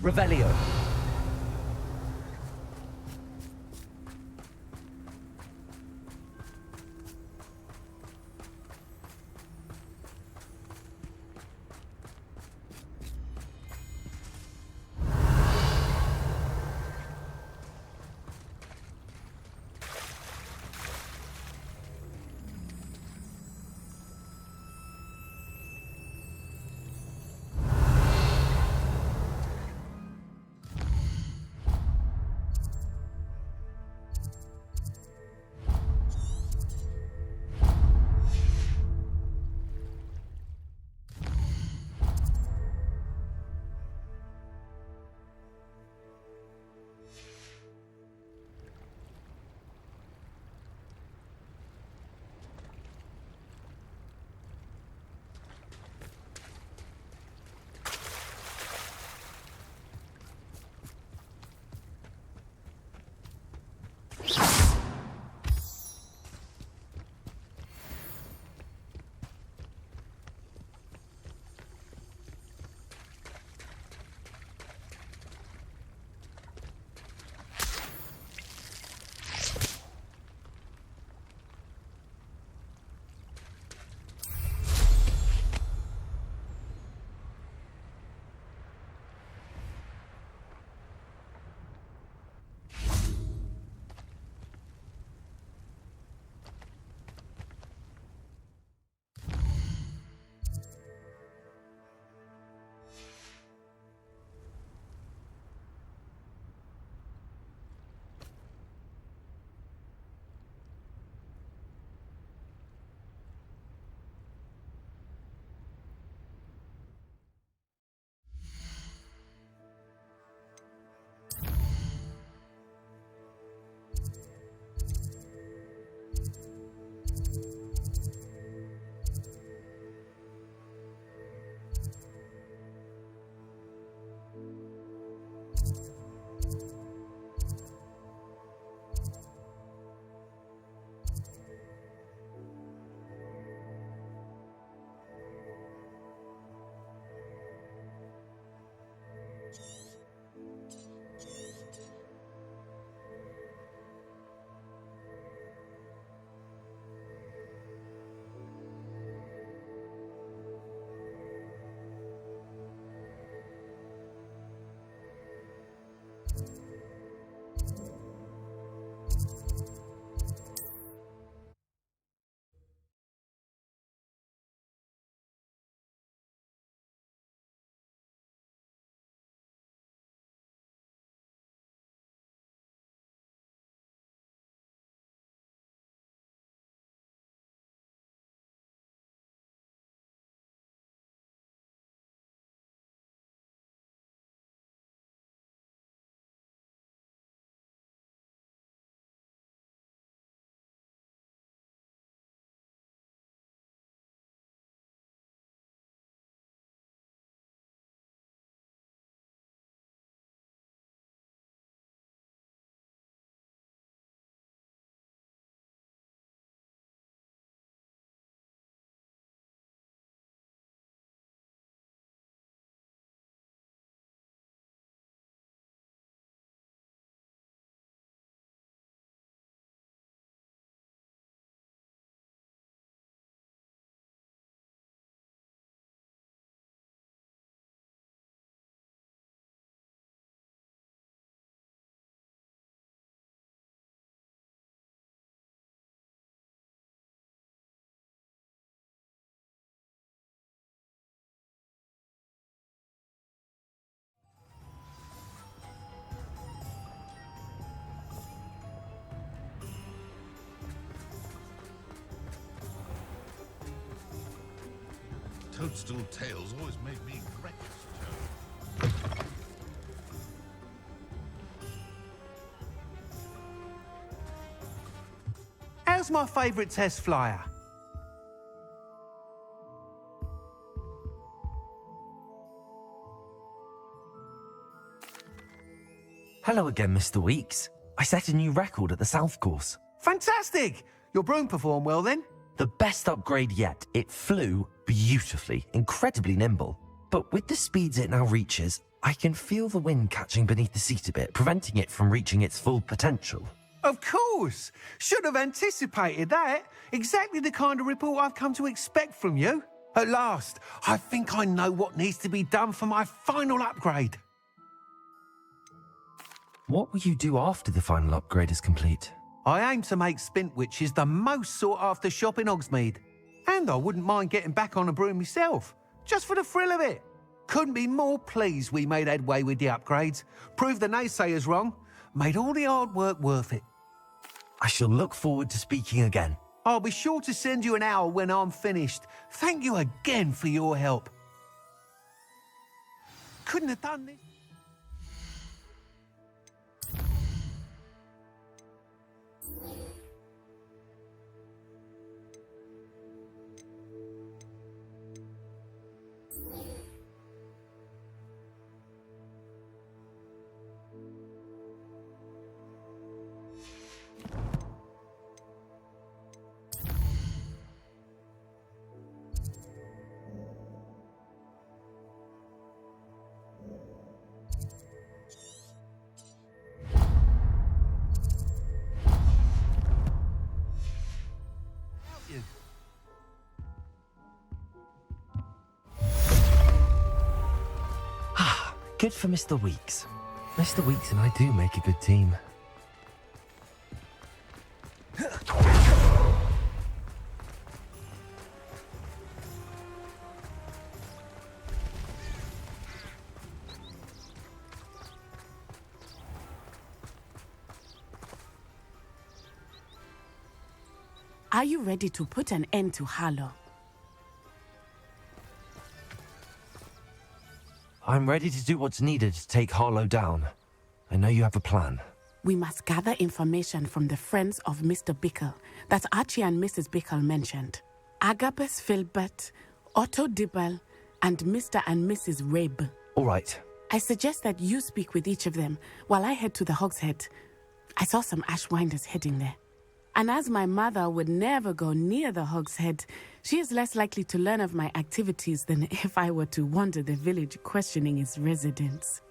Revelio. Toadstool tails always made me breakfast. How's my favourite test flyer? Hello again, Mr. Weeks. I set a new record at the South Course. Fantastic! Your broom performed well then? The best upgrade yet. It flew beautifully, incredibly nimble. But with the speeds it now reaches, I can feel the wind catching beneath the seat a bit, preventing it from reaching its full potential. Of course! Should have anticipated that. Exactly the kind of report I've come to expect from you. At last, I think I know what needs to be done for my final upgrade. What will you do after the final upgrade is complete? I aim to make Spintwitches the most sought-after shop in Hogsmeade. And I wouldn't mind getting back on a broom myself, just for the thrill of it. Couldn't be more pleased we made headway with the upgrades, proved the naysayers wrong, made all the hard work worth it. I shall look forward to speaking again. I'll be sure to send you an owl when I'm finished. Thank you again for your help. Couldn't have done this. Good for Mr. Weeks. Mr. Weeks and I do make a good team. Are you ready to put an end to Harlow? I'm ready to do what's needed to take Harlow down. I know you have a plan. We must gather information from the friends of Mr. Bickle that Archie and Mrs. Bickle mentioned. Agabus Filbert, Otto Dibble, and Mr. and Mrs. Rabe. All right. I suggest that you speak with each of them while I head to the Hogshead. I saw some Ashwinders heading there. And as my mother would never go near the Hogshead, she is less likely to learn of my activities than if I were to wander the village questioning its residents.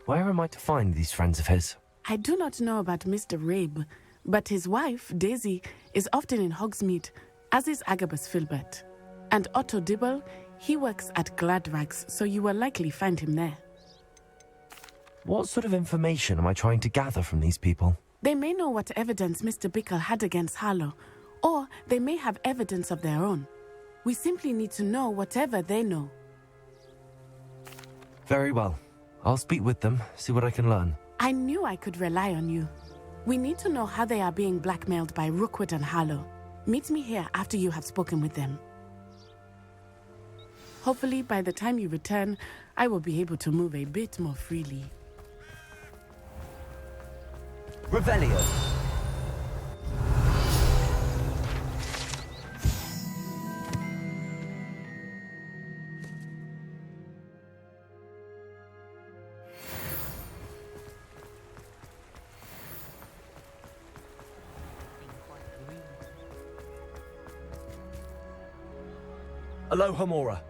Where am I to find these friends of his? I do not know about Mr. Rabe, but his wife, Daisy, is often in Hogsmeade, as is Agabus Filbert. And Otto Dibble, he works at Gladrags, so you will likely find him there. What sort of information am I trying to gather from these people? They may know what evidence Mr. Bickle had against Harlow, or they may have evidence of their own. We simply need to know whatever they know. Very well. I'll speak with them, see what I can learn. I knew I could rely on you. We need to know how they are being blackmailed by Rookwood and Harlow. Meet me here after you have spoken with them. Hopefully, by the time you return, I will be able to move a bit more freely. Revelio. Aloha Mora.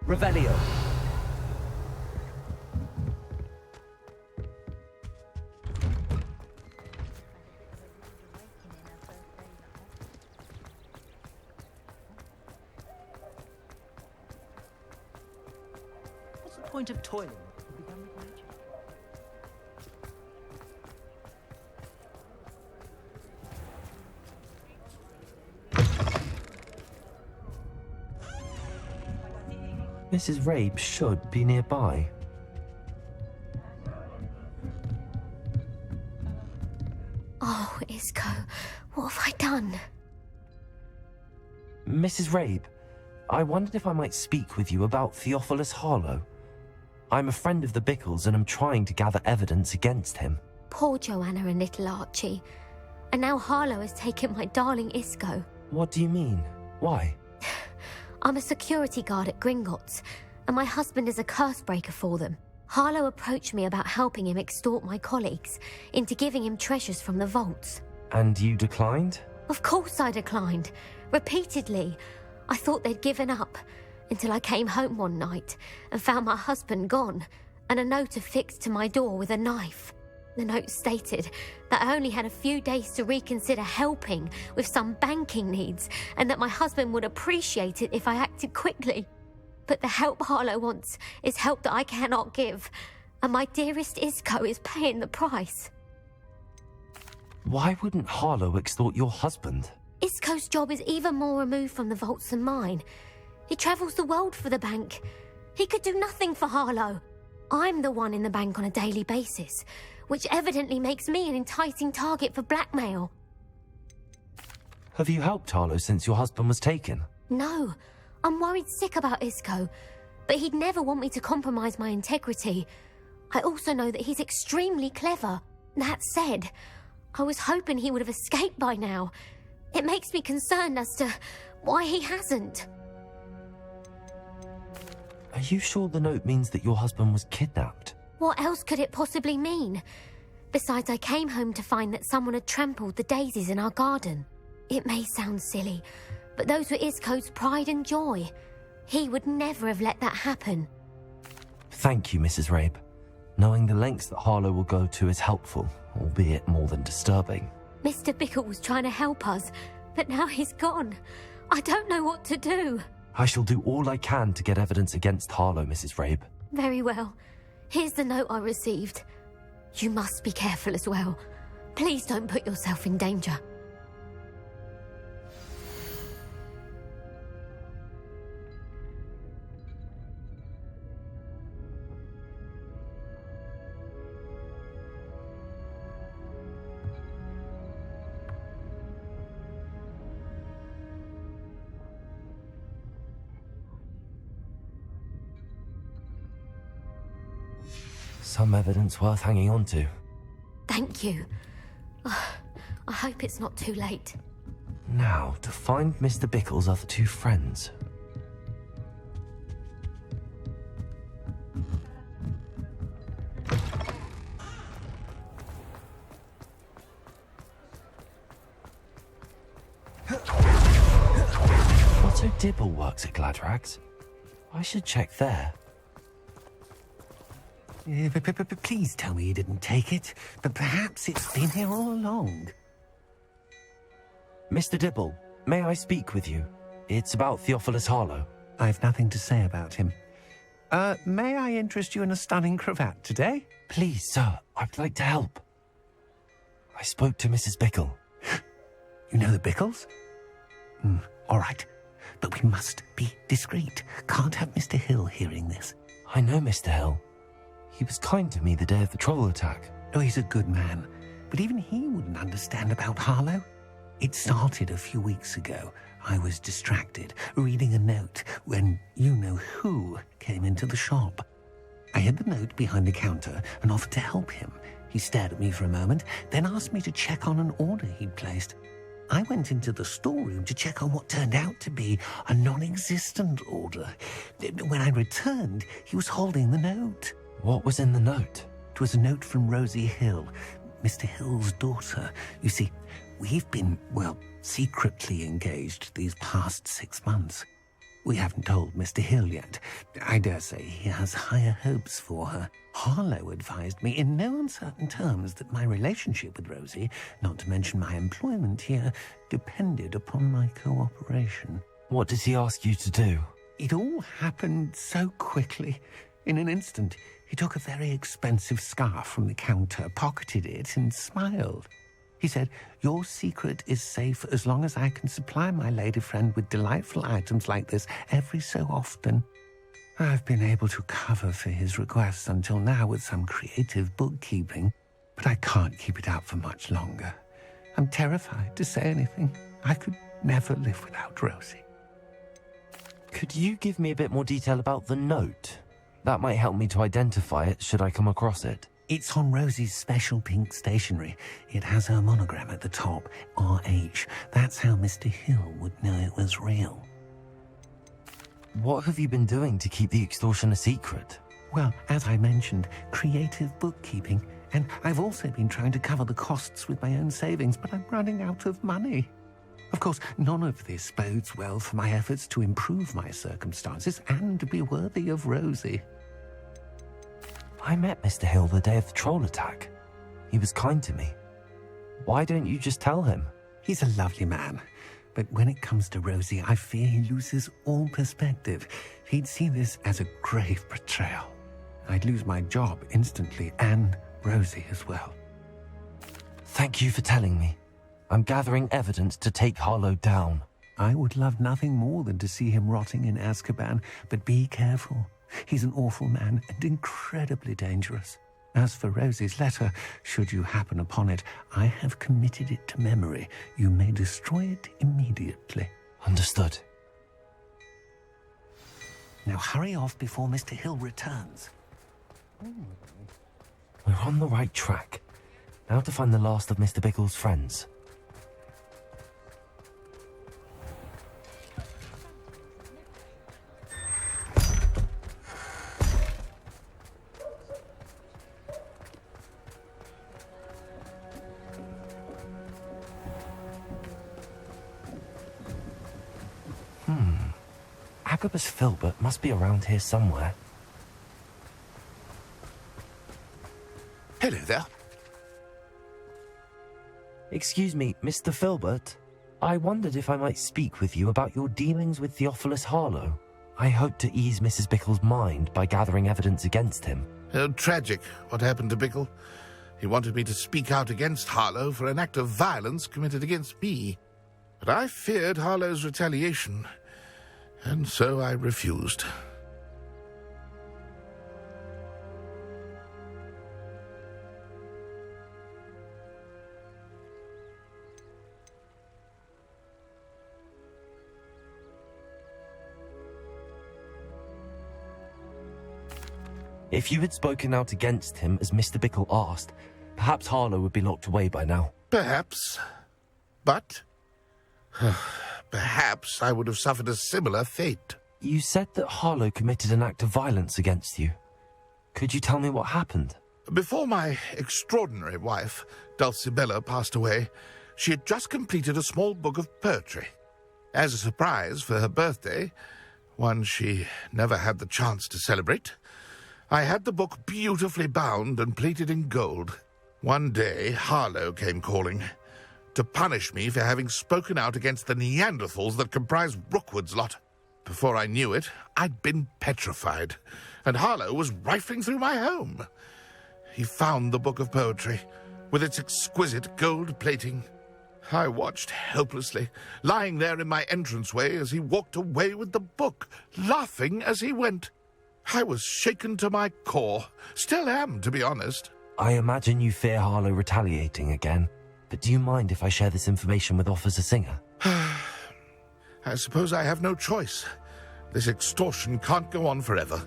Revelio. What's the point of toiling? Mrs. Rabe should be nearby. Oh, Isco, what have I done? Mrs. Rabe, I wondered if I might speak with you about Theophilus Harlow. I'm a friend of the Bickles and am trying to gather evidence against him. Poor Joanna and little Archie. And now Harlow has taken my darling Isco. What do you mean? Why? I'm a security guard at Gringotts, and my husband is a curse breaker for them. Harlow approached me about helping him extort my colleagues into giving him treasures from the vaults. And you declined? Of course I declined. Repeatedly. I thought they'd given up, until I came home one night and found my husband gone, and a note affixed to my door with a knife. The note stated that I only had a few days to reconsider helping with some banking needs, and that my husband would appreciate it if I acted quickly. But the help Harlow wants is help that I cannot give, and my dearest Isco is paying the price. Why wouldn't Harlow extort your husband? Isco's job is even more removed from the vaults than mine. He travels the world for the bank. He could do nothing for Harlow. I'm the one in the bank on a daily basis, which evidently makes me an enticing target for blackmail. Have you helped Harlow since your husband was taken? No, I'm worried sick about Isco, but he'd never want me to compromise my integrity. I also know that he's extremely clever. That said, I was hoping he would have escaped by now. It makes me concerned as to why he hasn't. Are you sure the note means that your husband was kidnapped? What else could it possibly mean? Besides, I came home to find that someone had trampled the daisies in our garden. It may sound silly, but those were Isco's pride and joy. He would never have let that happen. Thank you, Mrs. Rabe. Knowing the lengths that Harlow will go to is helpful, albeit more than disturbing. Mr. Bickle was trying to help us, but now he's gone. I don't know what to do. I shall do all I can to get evidence against Harlow, Mrs. Rabe. Very well. Here's the note I received. You must be careful as well. Please don't put yourself in danger. Some evidence worth hanging on to. Thank you. I hope it's not too late. Now, to find Mr. Bickle's other two friends. Otto Dibble works at Gladrags. I should check there. Please tell me you didn't take it, but perhaps it's been here all along. Mr. Dibble, may I speak with you? It's about Theophilus Harlow. I've nothing to say about him. May I interest you in a stunning cravat today? Please, sir, I'd like to help. I spoke to Mrs. Bickle. You know the Bickles? All right, but we must be discreet. Can't have Mr. Hill hearing this. I know Mr. Hill. He was kind to me the day of the troll attack. Oh, he's a good man, but even he wouldn't understand about Harlow. It started a few weeks ago. I was distracted, reading a note, when you-know-who came into the shop. I hid the note behind the counter and offered to help him. He stared at me for a moment, then asked me to check on an order he'd placed. I went into the storeroom to check on what turned out to be a non-existent order. When I returned, he was holding the note. What was in the note? It was a note from Rosie Hill, Mr. Hill's daughter. You see, we've been, secretly engaged these past 6 months. We haven't told Mr. Hill yet. I dare say he has higher hopes for her. Harlow advised me in no uncertain terms that my relationship with Rosie, not to mention my employment here, depended upon my cooperation. What does he ask you to do? It all happened so quickly. In an instant, he took a very expensive scarf from the counter, pocketed it, and smiled. He said, "Your secret is safe as long as I can supply my lady friend with delightful items like this every so often." I've been able to cover for his requests until now with some creative bookkeeping, but I can't keep it up for much longer. I'm terrified to say anything. I could never live without Rosie. Could you give me a bit more detail about the note? That might help me to identify it should I come across it. It's on Rosie's special pink stationery. It has her monogram at the top, RH. That's how Mr. Hill would know it was real. What have you been doing to keep the extortion a secret? Well, as I mentioned, creative bookkeeping. And I've also been trying to cover the costs with my own savings, but I'm running out of money. Of course, none of this bodes well for my efforts to improve my circumstances and be worthy of Rosie. I met Mr. Hill the day of the troll attack. He was kind to me. Why don't you just tell him? He's a lovely man. But when it comes to Rosie, I fear he loses all perspective. He'd see this as a grave betrayal. I'd lose my job instantly, and Rosie as well. Thank you for telling me. I'm gathering evidence to take Harlow down. I would love nothing more than to see him rotting in Azkaban, but be careful. He's an awful man and incredibly dangerous. As for Rosie's letter, should you happen upon it, I have committed it to memory. You may destroy it immediately. Understood. Now hurry off before Mr. Hill returns. We're on the right track. Now to find the last of Mr. Bickle's friends. Agabus Filbert must be around here somewhere. Hello there. Excuse me, Mr. Filbert. I wondered if I might speak with you about your dealings with Theophilus Harlow. I hope to ease Mrs. Bickle's mind by gathering evidence against him. Tragic, what happened to Bickle. He wanted me to speak out against Harlow for an act of violence committed against me. But I feared Harlow's retaliation, and so I refused. If you had spoken out against him as Mr. Bickle asked, perhaps Harlow would be locked away by now. Perhaps. But perhaps I would have suffered a similar fate. You said that Harlow committed an act of violence against you. Could you tell me what happened? Before my extraordinary wife, Dulcibella, passed away, she had just completed a small book of poetry. As a surprise for her birthday, one she never had the chance to celebrate, I had the book beautifully bound and plated in gold. One day, Harlow came calling to punish me for having spoken out against the Neanderthals that comprise Rookwood's lot. Before I knew it, I'd been petrified, and Harlow was rifling through my home. He found the book of poetry, with its exquisite gold plating. I watched helplessly, lying there in my entranceway as he walked away with the book, laughing as he went. I was shaken to my core. Still am, to be honest. I imagine you fear Harlow retaliating again, but do you mind if I share this information with Officer Singer? I suppose I have no choice. This extortion can't go on forever.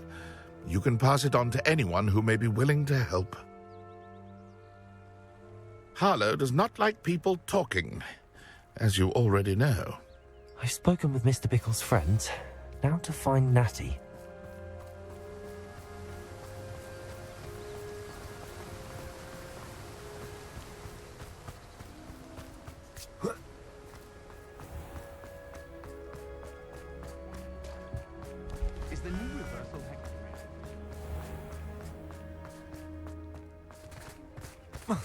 You can pass it on to anyone who may be willing to help. Harlow does not like people talking, as you already know. I've spoken with Mr. Bickle's friends. Now to find Natty.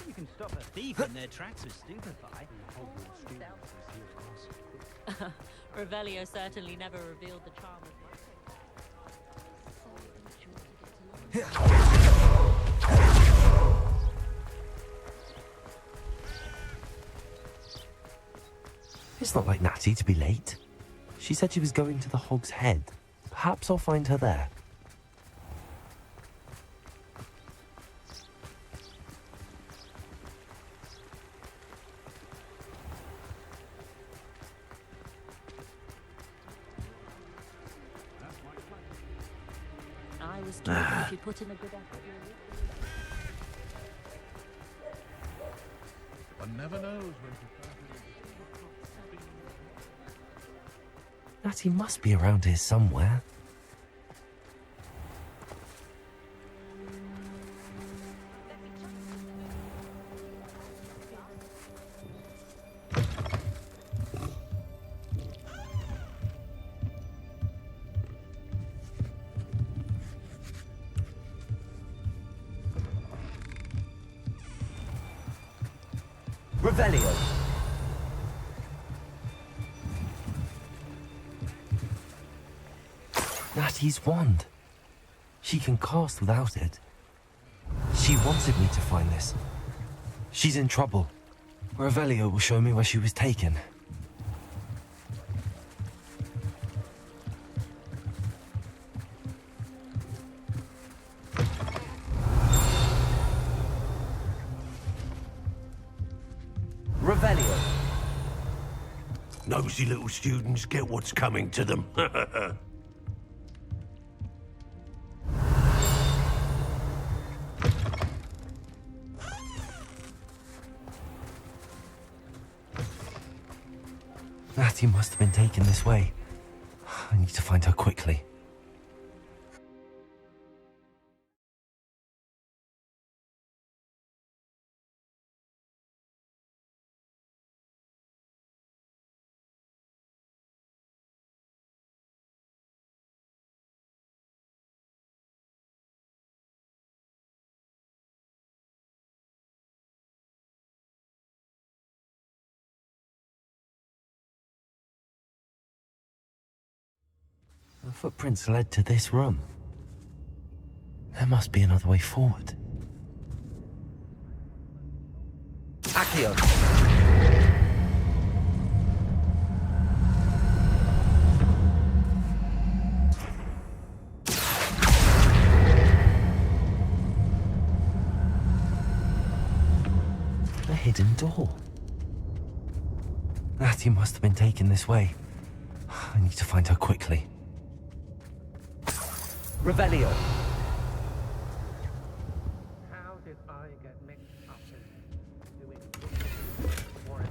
You can stop a thief in their tracks with stupefy. Revelio certainly never revealed the charm of It's not like Natty to be late. She said she was going to the Hog's Head. Perhaps I'll find her there. I was told if you put in a good effort, One never knows when to start. Natty must be around here somewhere. Revelio. Natty's wand. She can cast without it. She wanted me to find this. She's in trouble. Revelio will show me where she was taken. Revelio. Nosy little students get what's coming to them. Natty must have been taken this way. I need to find her quickly. The footprints led to this room. There must be another way forward. Accio. A hidden door. Natty must have been taken this way. I need to find her quickly. Revelio. How did I get mixed up in doing Warren?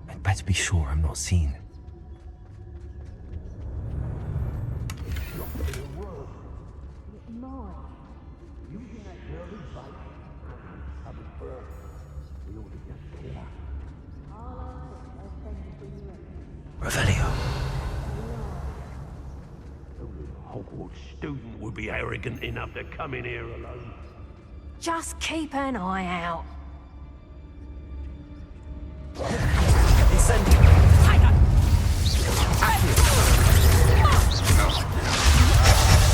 I'd better be sure I'm not seen. Revelio. Hogwarts student would be arrogant enough to come in here alone. Just keep an eye out. Incendio.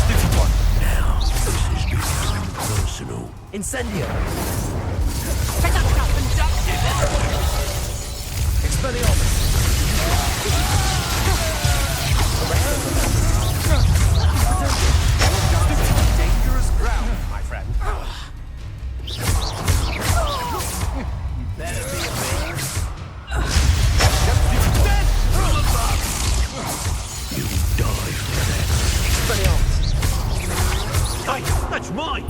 Stupid one. Now, this is becoming personal. Incendio. Dangerous ground, my friend. You better be a man. You die for that. Hey, that's mine!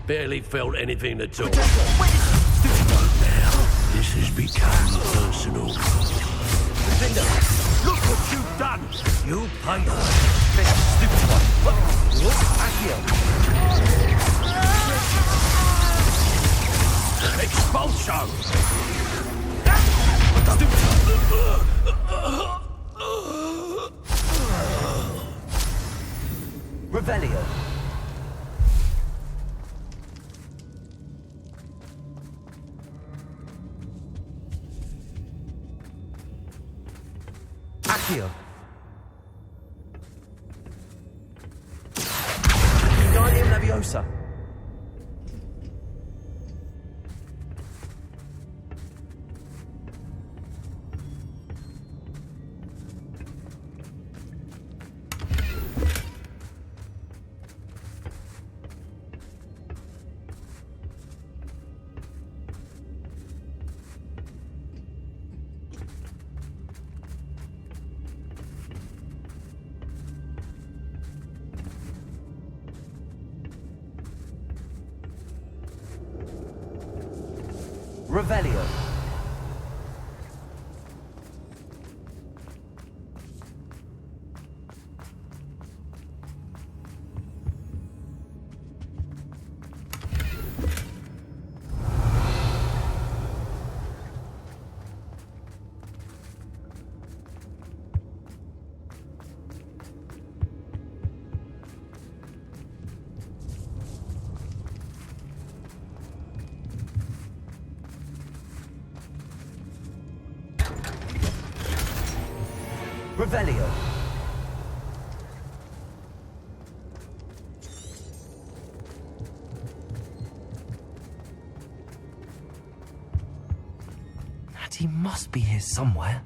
Barely felt anything at all. Now, this has become personal. Look what you've done! You pay for it. Stupid one. Expulsion! Revelio. Accio. Revelio. Wingardium Leviosa. Revelio. Revelio. Natty must be here somewhere.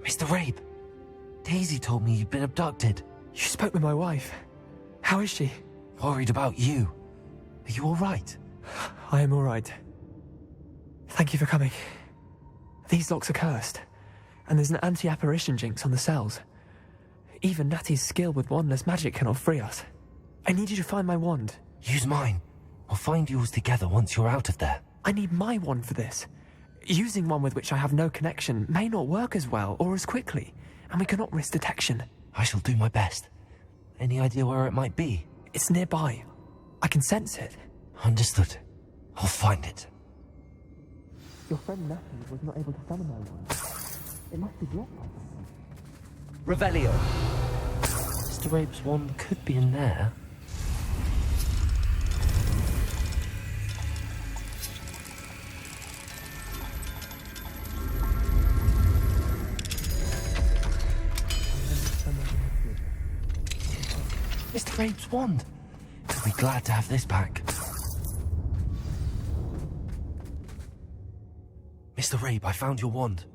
Mr. Rabe, Daisy told me you'd been abducted. You spoke with my wife. How is she? Worried about you. Are you all right? I am all right. Thank you for coming. These locks are cursed, and there's an anti-apparition jinx on the cells. Even Natty's skill with wandless magic cannot free us. I need you to find my wand. Use mine. We'll find yours together once you're out of there. I need my wand for this. Using one with which I have no connection may not work as well or as quickly, and we cannot risk detection. I shall do my best. Any idea where it might be? It's nearby. I can sense it. Understood. I'll find it. Your friend Natty was not able to summon my wand. It must be blocked by something. Revelio. Mr. Rabe's wand could be in there. Mr. Rabe's wand. He'll be glad to have this back. Mr. Rabe, I found your wand.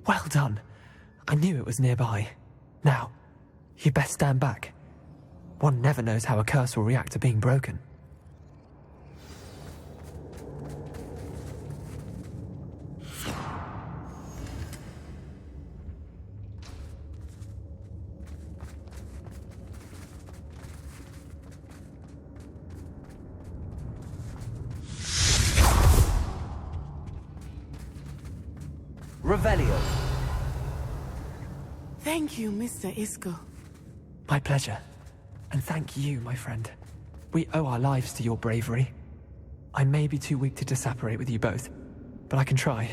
Well done. I knew it was nearby. Now, you best stand back. One never knows how a curse will react to being broken. Revelio. Thank you, Mr. Isco. My pleasure. And thank you, my friend. We owe our lives to your bravery. I may be too weak to disapparate with you both, but I can try.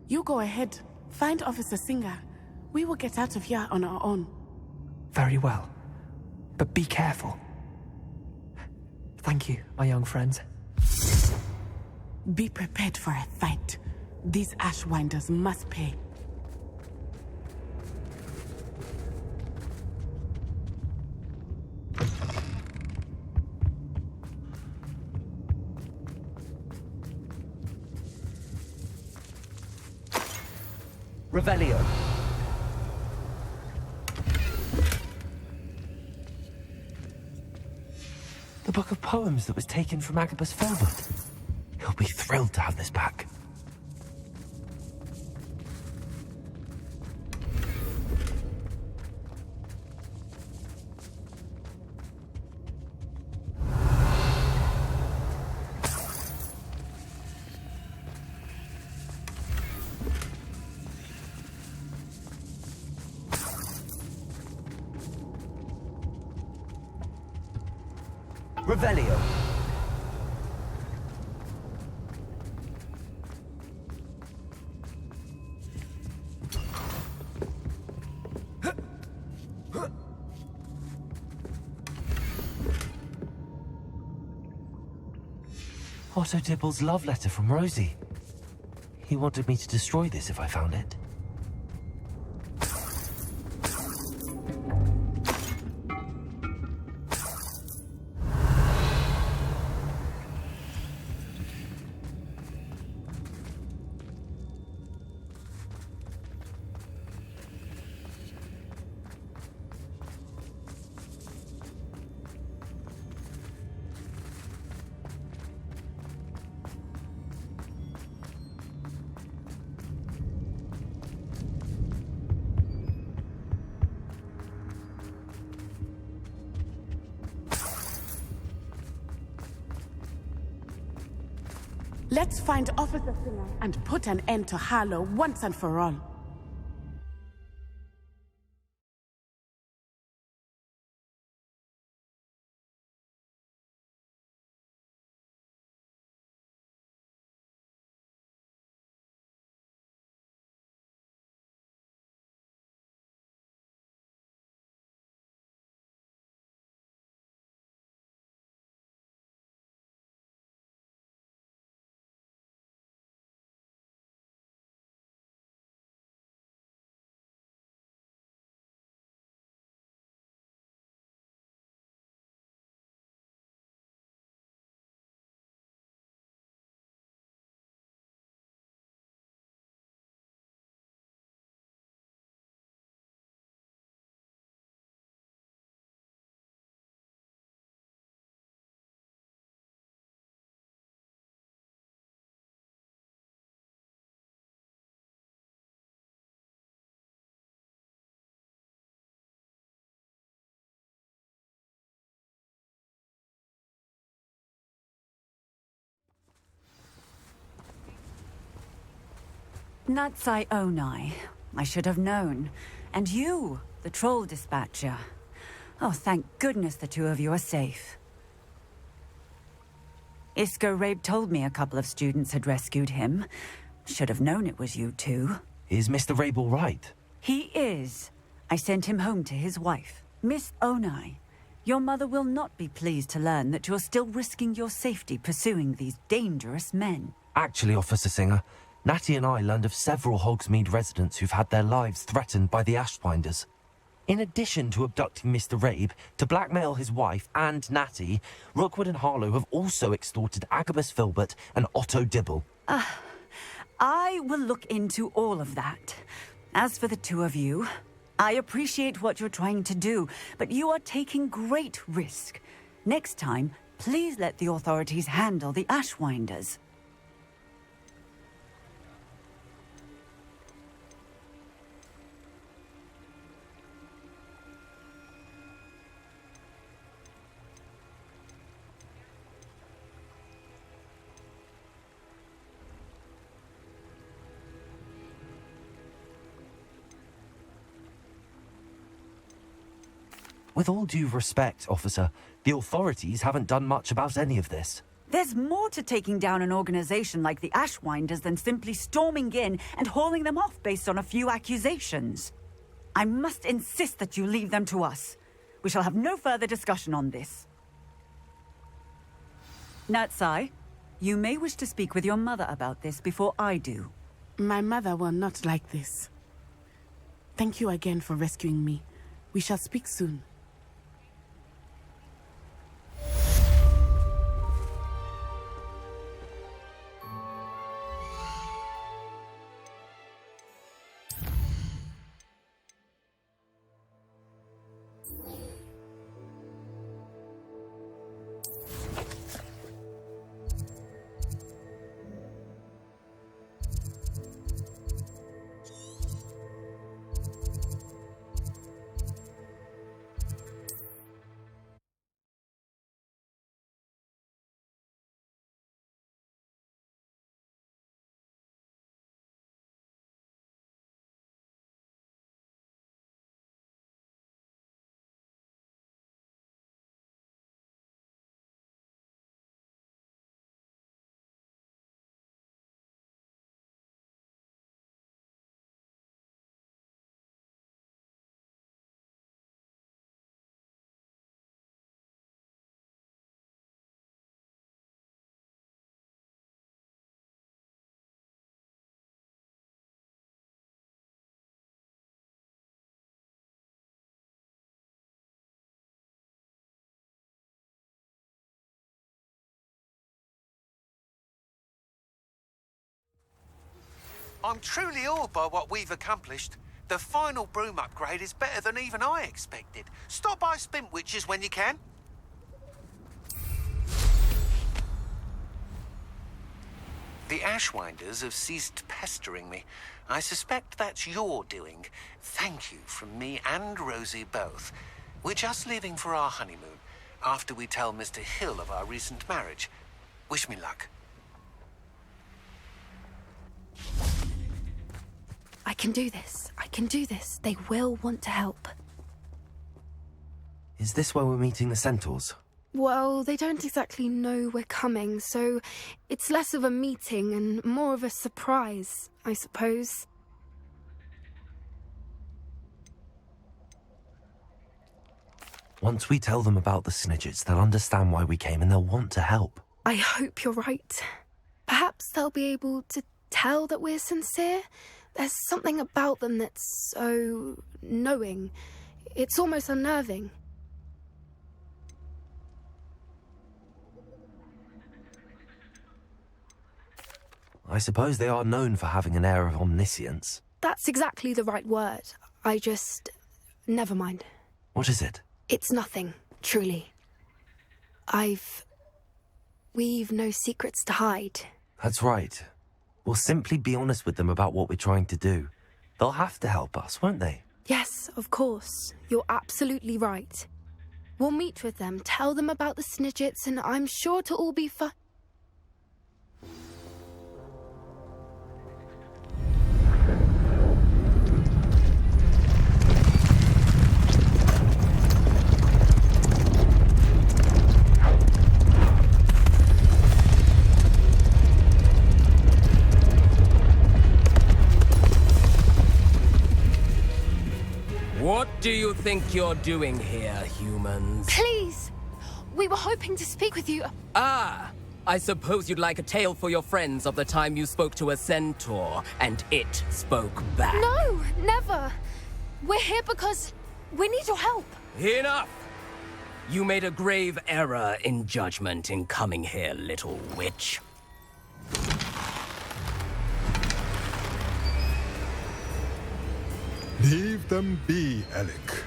You go ahead. Find Officer Singer. We will get out of here on our own. Very well. But be careful. Thank you, my young friends. Be prepared for a fight. These Ashwinders must pay. Revelio. The book of poems that was taken from Agabus Filbert. He'll be thrilled to have this back. Revelio. Otto Dibble's love letter from Rosie. He wanted me to destroy this if I found it. Let's find Officer Singer and put an end to Harlow once and for all. Natsai Onai. I should have known. And you, the troll dispatcher. Oh, thank goodness the two of you are safe. Isco Rabe told me a couple of students had rescued him. Should have known it was you two. Is Mr. Rabe all right? He is. I sent him home to his wife, Miss Onai. Your mother will not be pleased to learn that you're still risking your safety pursuing these dangerous men. Actually, Officer Singer, Natty and I learned of several Hogsmeade residents who've had their lives threatened by the Ashwinders. In addition to abducting Mr. Rabe to blackmail his wife and Natty, Rookwood and Harlow have also extorted Agabus Filbert and Otto Dibble. I will look into all of that. As for the two of you, I appreciate what you're trying to do, but you are taking great risk. Next time, please let the authorities handle the Ashwinders. With all due respect, officer, the authorities haven't done much about any of this. There's more to taking down an organization like the Ashwinders than simply storming in and hauling them off based on a few accusations. I must insist that you leave them to us. We shall have no further discussion on this. Natsai, you may wish to speak with your mother about this before I do. My mother will not like this. Thank you again for rescuing me. We shall speak soon. I'm truly awed by what we've accomplished. The final broom upgrade is better than even I expected. Stop by Spintwitches when you can. The Ashwinders have ceased pestering me. I suspect that's your doing. Thank you from me and Rosie both. We're just leaving for our honeymoon, after we tell Mr. Hill of our recent marriage. Wish me luck. I can do this. I can do this. They will want to help. Is this where we're meeting the centaurs? Well, they don't exactly know we're coming, so it's less of a meeting and more of a surprise, I suppose. Once we tell them about the Snidgets, they'll understand why we came and they'll want to help. I hope you're right. Perhaps they'll be able to tell that we're sincere. There's something about them that's so knowing. It's almost unnerving. I suppose they are known for having an air of omniscience. That's exactly the right word. Never mind. What is it? It's nothing, truly. We've no secrets to hide. That's right. We'll simply be honest with them about what we're trying to do. They'll have to help us, won't they? Yes, of course. You're absolutely right. We'll meet with them, tell them about the Snidgets, and I'm sure to all be fine. What do you think you're doing here, humans? Please! We were hoping to speak with you. Ah! I suppose you'd like a tale for your friends of the time you spoke to a centaur, and it spoke back. No, never! We're here because we need your help. Enough! You made a grave error in judgment in coming here, little witch. Leave them be, Alec.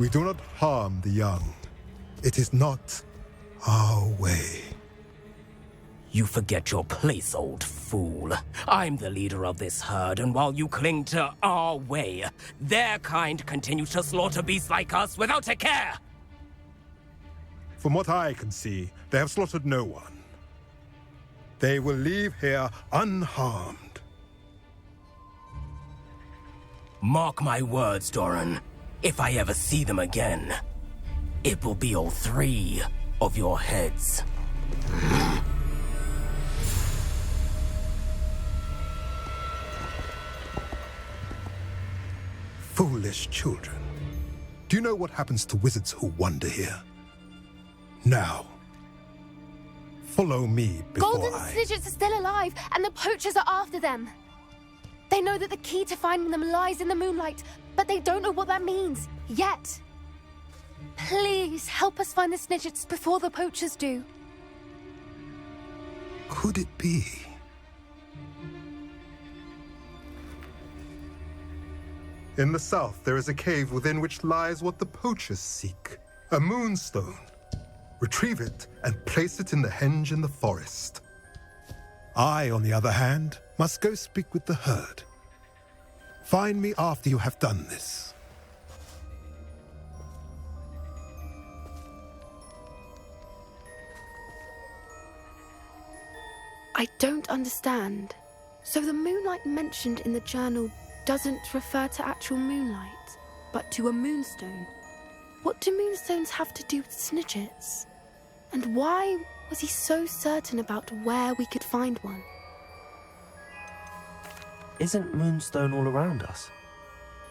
We do not harm the young. It is not our way. You forget your place, old fool. I'm the leader of this herd, and while you cling to our way, their kind continue to slaughter beasts like us without a care! From what I can see, they have slaughtered no one. They will leave here unharmed. Mark my words, Doran. If I ever see them again, it will be all 3 of your heads. Foolish children. Do you know what happens to wizards who wander here? Now, follow me before Golden Snidgets are still alive, and the poachers are after them. They know that the key to finding them lies in the moonlight, but they don't know what that means, yet. Please, help us find the Snidgets before the poachers do. Could it be? In the south, there is a cave within which lies what the poachers seek. A moonstone. Retrieve it and place it in the henge in the forest. I, on the other hand, must go speak with the herd. Find me after you have done this. I don't understand. So the moonlight mentioned in the journal doesn't refer to actual moonlight, but to a moonstone. What do moonstones have to do with Snidgets? And why was he so certain about where we could find one? Isn't Moonstone all around us?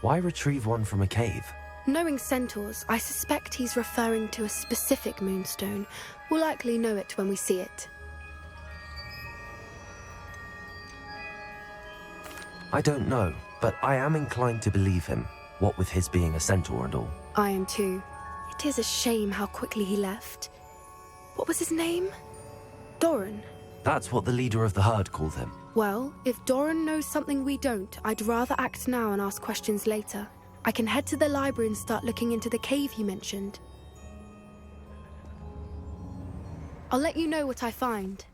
Why retrieve one from a cave? Knowing centaurs, I suspect he's referring to a specific moonstone. We'll likely know it when we see it. I don't know, but I am inclined to believe him, what with his being a centaur and all. I am too. It is a shame how quickly he left. What was his name? Doran? That's what the leader of the herd called him. Well, if Doran knows something we don't, I'd rather act now and ask questions later. I can head to the library and start looking into the cave you mentioned. I'll let you know what I find.